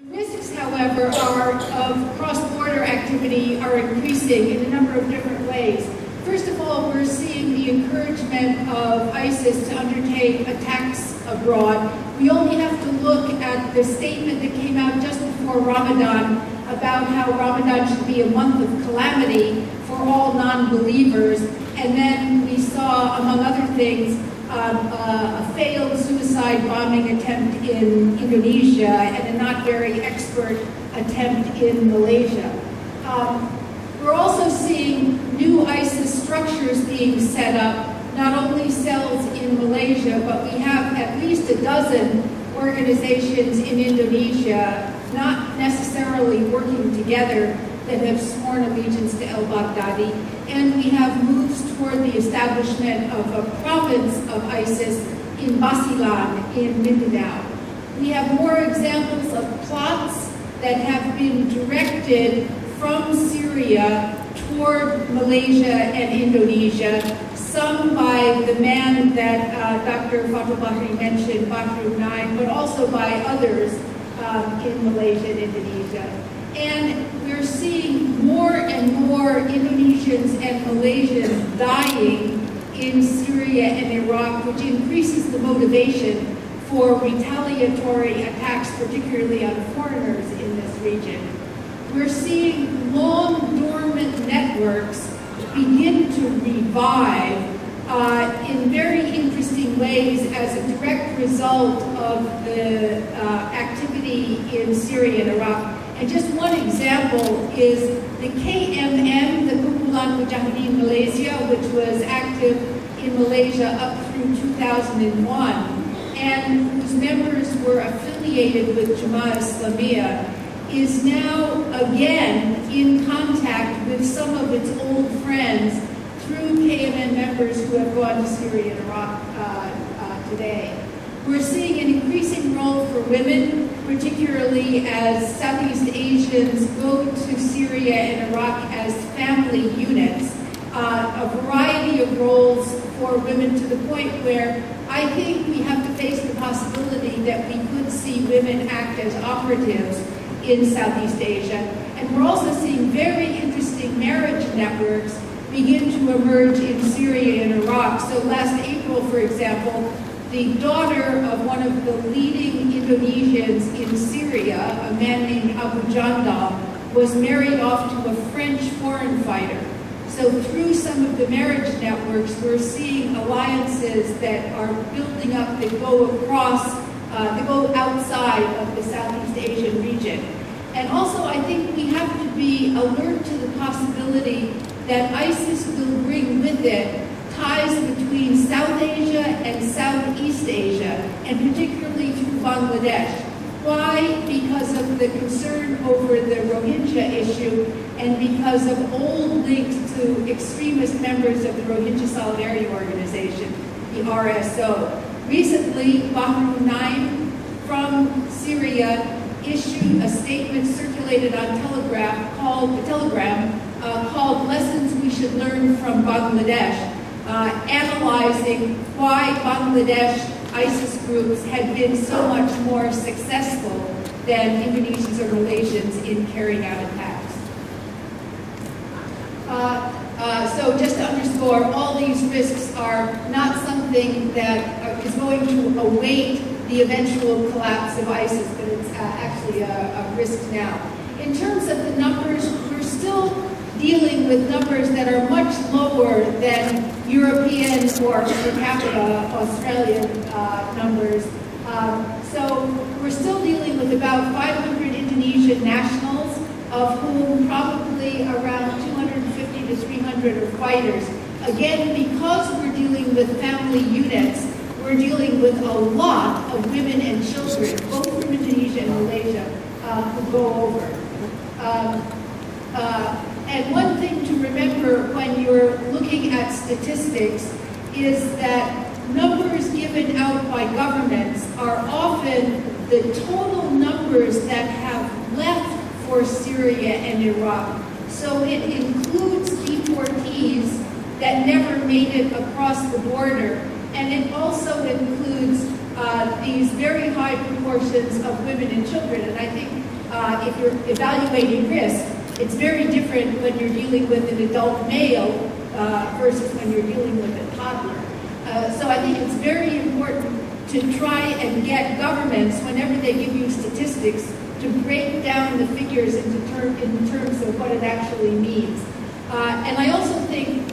Risks, however, of cross-border activity are increasing in a number of different ways. First of all, we're seeing the encouragement of ISIS to undertake attacks abroad. We only have to look at the statement that came out just before Ramadan about how Ramadan should be a month of calamity for all non-believers. And then we saw, among other things, a failed suicide bombing attempt in Indonesia and a not very expert attempt in Malaysia. We're also seeing new ISIS structures being set up, not only cells in Malaysia, but we have at least a dozen organizations in Indonesia, not necessarily working together, that have sworn allegiance to al-Baghdadi, and we have moves toward the establishment of a province of ISIS in Basilan, in Mindanao. We have more examples of plots that have been directed from Syria toward Malaysia and Indonesia, some by the man that Dr. Fatul Bahri mentioned, Bahru 9, but also by others in Malaysia and Indonesia. And we're seeing more and more Indonesians and Malaysians dying in Syria and Iraq, which increases the motivation for retaliatory attacks, particularly on foreigners in this region. We're seeing long dormant networks begin to revive in very interesting ways as a direct result of the activity in Syria and Iraq. And just one example is the KMM, the Kumpulan Mujahideen Malaysia, which was active in Malaysia up through 2001, and whose members were affiliated with Jemaah Islamiyah, is now again in contact with some of its old friends through KMN members who have gone to Syria and Iraq today. We're seeing an increasing role for women, particularly as Southeast Asians go to Syria and Iraq as family units. A variety of roles for women, to the point where I think we have to face the possibility that we could see women act as operatives in Southeast Asia. And we're also seeing very interesting marriage networks begin to emerge in Syria and Iraq. So last April, for example, the daughter of one of the leading Indonesians in Syria, a man named Abu Jandal, was married off to a French foreign fighter. So through some of the marriage networks, we're seeing alliances that are building up that go across, that go outside of the Southeast Asian region. And also, I think we have to be alert to the possibility that ISIS will bring with it ties between South Asia and Southeast Asia, and particularly through Bangladesh. Why? Because of the concern over the Rohingya issue, and because of old links to extremist members of the Rohingya Solidarity Organization, the RSO. Recently, Bahru 9 from Syria issued a statement circulated on Telegram called Lessons We Should Learn from Bangladesh, analyzing why Bangladesh ISIS groups had been so much more successful than Indonesians or Malaysians in carrying out attacks. So just to underscore, all these risks are not something that is going to await the eventual collapse of ISIS, but it's actually a risk now. In terms of the numbers, we're still dealing with numbers that are much lower than European or per capita Australian numbers. So we're still dealing with about 500 Indonesian nationals, of whom probably around 250 to 300 are fighters. Again, because we're dealing with family units, we're dealing with a lot of women and children, both from Indonesia and Malaysia, who go over. And one thing to remember when you're looking at statistics is that numbers given out by governments are often the total numbers that have left for Syria and Iraq. So it includes deportees that never made it across the border, and it also includes these very high proportions of women and children. And I think if you're evaluating risk, it's very different when you're dealing with an adult male versus when you're dealing with a toddler. So I think it's very important to try and get governments, whenever they give you statistics, to break down the figures in terms of what it actually means. And I also think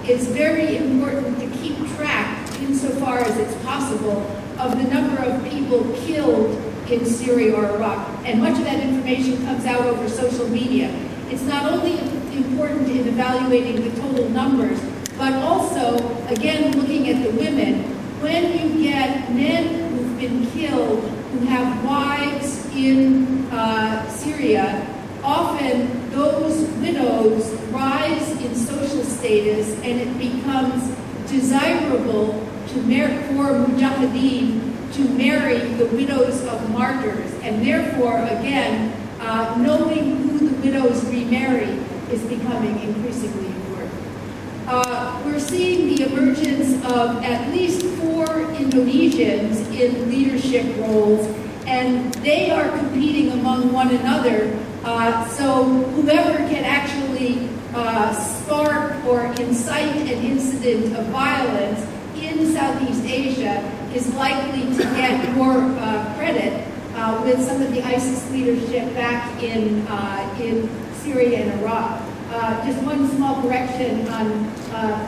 it's very important to keep track, insofar as it's possible, of the number of people killed in Syria or Iraq. And much of that information comes out over social media. It's not only important in evaluating the total numbers, but also, again, looking at the women. When you get men who've been killed, who have wives in Syria, often those widows rise in social status, and it becomes desirable to for mujahideen to marry the widows of martyrs. And therefore, again, knowing who the widows remarry is becoming increasingly important. We're seeing the emergence of at least 4 Indonesians in leadership roles, and they are competing among one another. So whoever can actually spark or incite an incident of violence in Southeast Asia is likely to get more credit with some of the ISIS leadership back in Syria and Iraq. Just one small correction on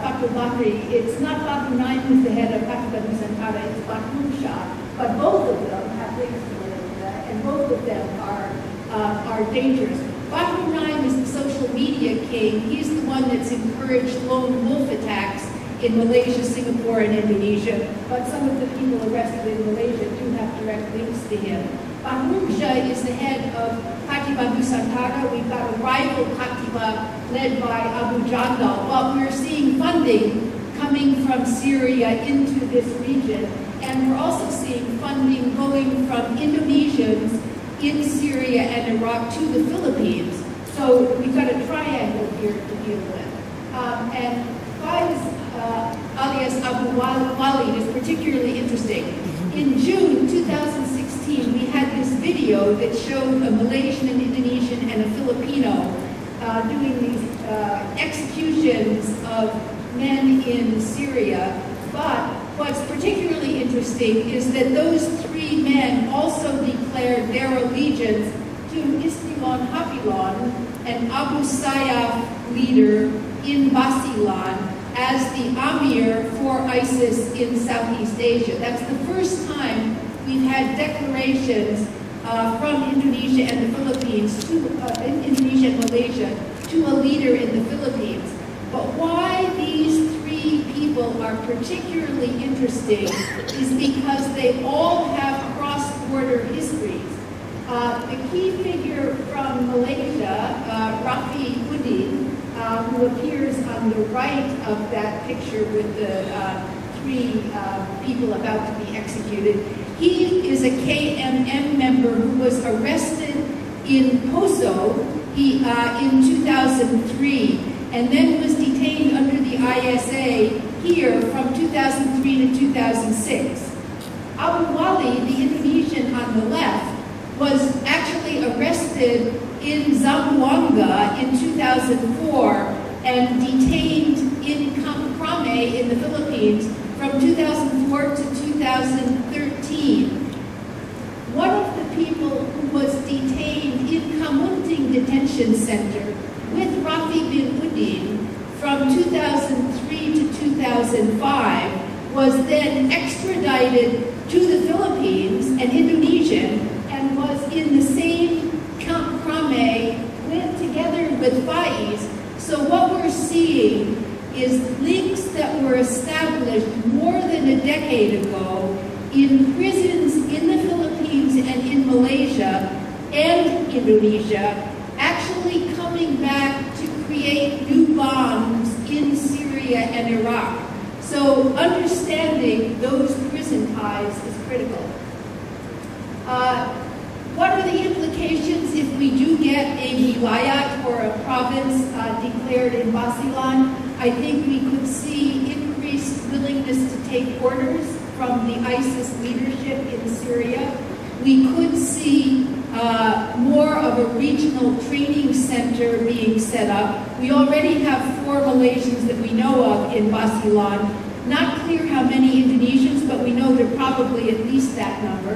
Fatou Bakri. It's not Fatou Naim who's the head of Katiba Nusantara, it's Fatou Shah. But both of them have links to Malaysia, and both of them are dangerous. Fatou Naim is the social media king. He's the one that's encouraged lone wolf attacks in Malaysia, Singapore, and Indonesia. But some of the people arrested in Malaysia do have direct links to him. Fatou Shah is the head of Katiba Nusantara. We've got a rival Katiba led by Abu Jandal. But we're seeing funding coming from Syria into this region. And we're also seeing funding going from Indonesians in Syria and Iraq to the Philippines. So we've got a triangle here to deal with. And Faiz, alias Abu Walid, is particularly interesting. In June 2016, we had this video that showed a Malaysian, an Indonesian, and a Filipino doing these executions of men in Syria. But what's particularly interesting is that those 3 men also declared their allegiance to Istimon Hapilon, an Abu Sayyaf leader in Basilan, as the Amir for ISIS in Southeast Asia. That's the first time we've had declarations from Indonesia and the Philippines, Indonesia and Malaysia, to a leader in the Philippines. But why these 3 people are particularly interesting is because they all have cross-border histories. The key figure from Malaysia, Rafi Udin, who appears on the right of that picture with the 3 people about to be executed. He is a KMM member who was arrested in Poso in 2003 and then was detained under the ISA here from 2003 to 2006. Abu Wali, the Indonesian on the left, was actually arrested in Zamboanga in 2004 and detained in Krame in the Philippines from 2004 to 2013. One of the people who was detained in Kamunting Detention Center with Rafi bin Udin from 2003 to 2005 was then extradited to the Philippines, an Indonesian, and was in the same Camp Krame together with Faiz. So what we're seeing is links that were established more than a decade ago in prisons in the Philippines and in Malaysia and Indonesia, actually coming back to create new bonds in Syria and Iraq. So understanding those prison ties is critical. What are the implications if we do get a wilayat or a province declared in Basilan? I think we could see increased willingness to take orders from the ISIS leadership in Syria. We could see more of a regional training center being set up. We already have 4 Malaysians that we know of in Basilan. Not clear how many Indonesians, but we know there are probably at least that number,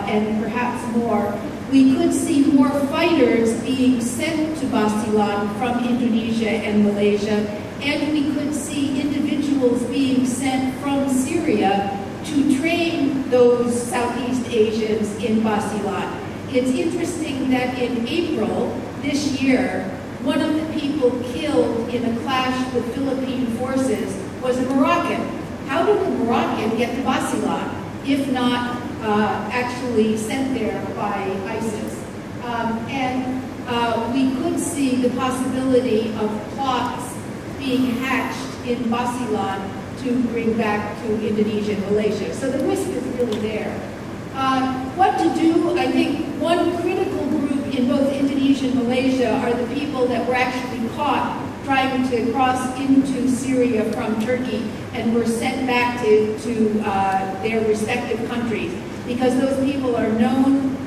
and perhaps more. We could see more fighters being sent to Basilan from Indonesia and Malaysia, and we could see individuals being sent from Syria to train those Southeast Asians in Basilan. It's interesting that in April this year, one of the people killed in a clash with Philippine forces was a Moroccan. How did a Moroccan get to Basilan, if not actually sent there by ISIS? We could see the possibility of plots being hatched in Basilan to bring back to Indonesia and Malaysia. So the risk is really there. What to do? I think one critical group in both Indonesia and Malaysia are the people that were actually caught trying to cross into Syria from Turkey and were sent back to their respective countries. Because those people are known,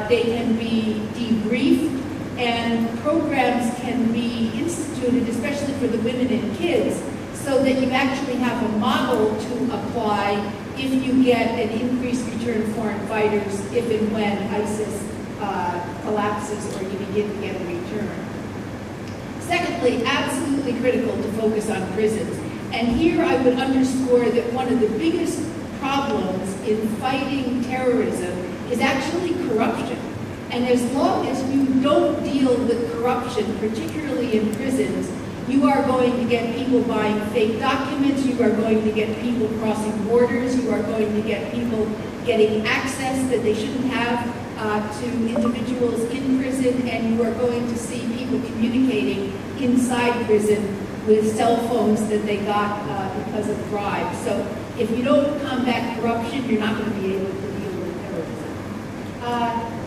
they can be debriefed, and programs can be instituted, especially for the women and kids, so that you actually have a model to apply if you get an increased return of foreign fighters, if and when ISIS collapses or you begin to get a return. Secondly, absolutely critical to focus on prisons. And here I would underscore that one of the biggest problems in fighting terrorism is actually corruption. And as long as you don't deal with corruption, particularly in prisons, you are going to get people buying fake documents, you are going to get people crossing borders, you are going to get people getting access that they shouldn't have to individuals in prison, and you are going to see people communicating inside prison with cell phones that they got because of bribes. So if you don't combat corruption, you're not going to be able to deal with terrorism.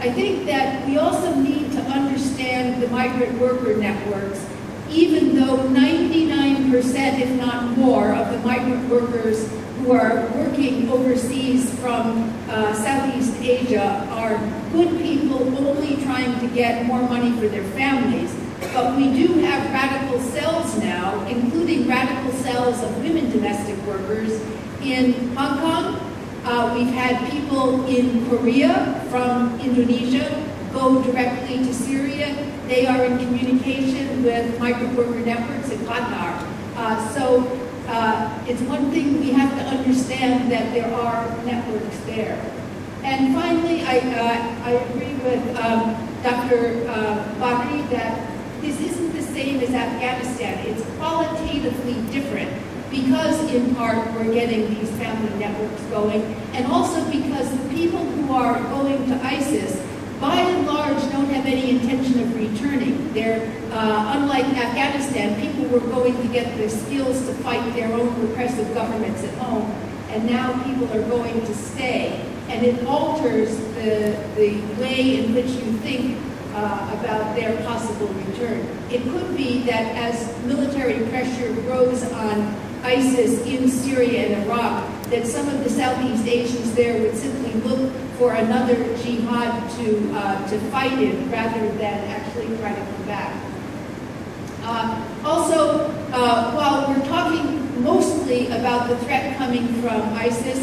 I think that we also need to understand the migrant worker networks. Even though 99%, if not more, of the migrant workers who are working overseas from Southeast Asia are good people only trying to get more money for their families. But we do have radical cells now, including radical cells of women domestic workers in Hong Kong. We've had people in Korea from Indonesia go directly to Syria. They are in communication with migrant worker networks in Qatar. So it's one thing we have to understand, that there are networks there. And finally, I agree with Dr. Bakri that this isn't the same as Afghanistan. It's qualitatively different because, in part, we're getting these family networks going, and also because the people who are going to ISIS, by and large, don't have any intention of returning. They're, unlike Afghanistan, people were going to get the skills to fight their own repressive governments at home, and now people are going to stay. And it alters the way in which you think about their possible return. It could be that as military pressure grows on ISIS in Syria and Iraq, that some of the Southeast Asians there would simply look for another jihad to fight in, rather than actually try to come back. Also, while we're talking mostly about the threat coming from ISIS,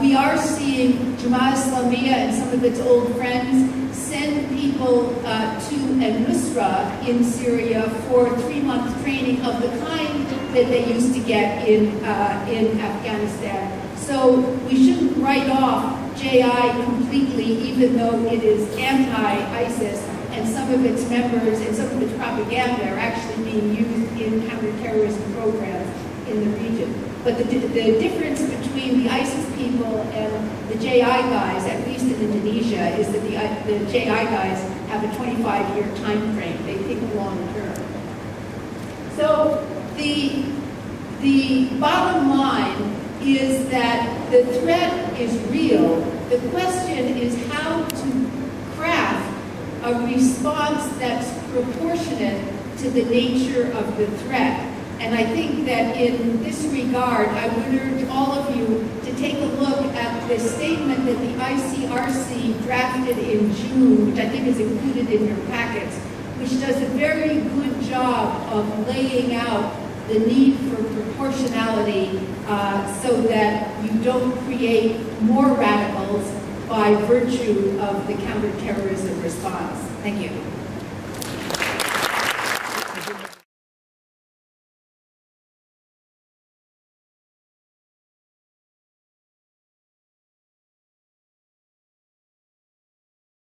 we are seeing Jamaat Islamiyah and some of its old friends send people to Nusra in Syria for 3-month training of the kind that they used to get in Afghanistan. So we shouldn't write off JI completely, even though it is anti-ISIS, and some of its members and some of its propaganda are actually being used in counterterrorism programs in the region. But the difference between the ISIS people and the JI guys, at least in Indonesia, is that the JI guys have a 25-year time frame. They think long term. So the bottom line is that the threat is real. The question is how to craft a response that's proportionate to the nature of the threat. And I think that in this regard, I would urge all of you to take a look at the statement that the ICRC drafted in June, which I think is included in your packets, which does a very good job of laying out the need for proportionality so that you don't create more radicals by virtue of the counterterrorism response. Thank you.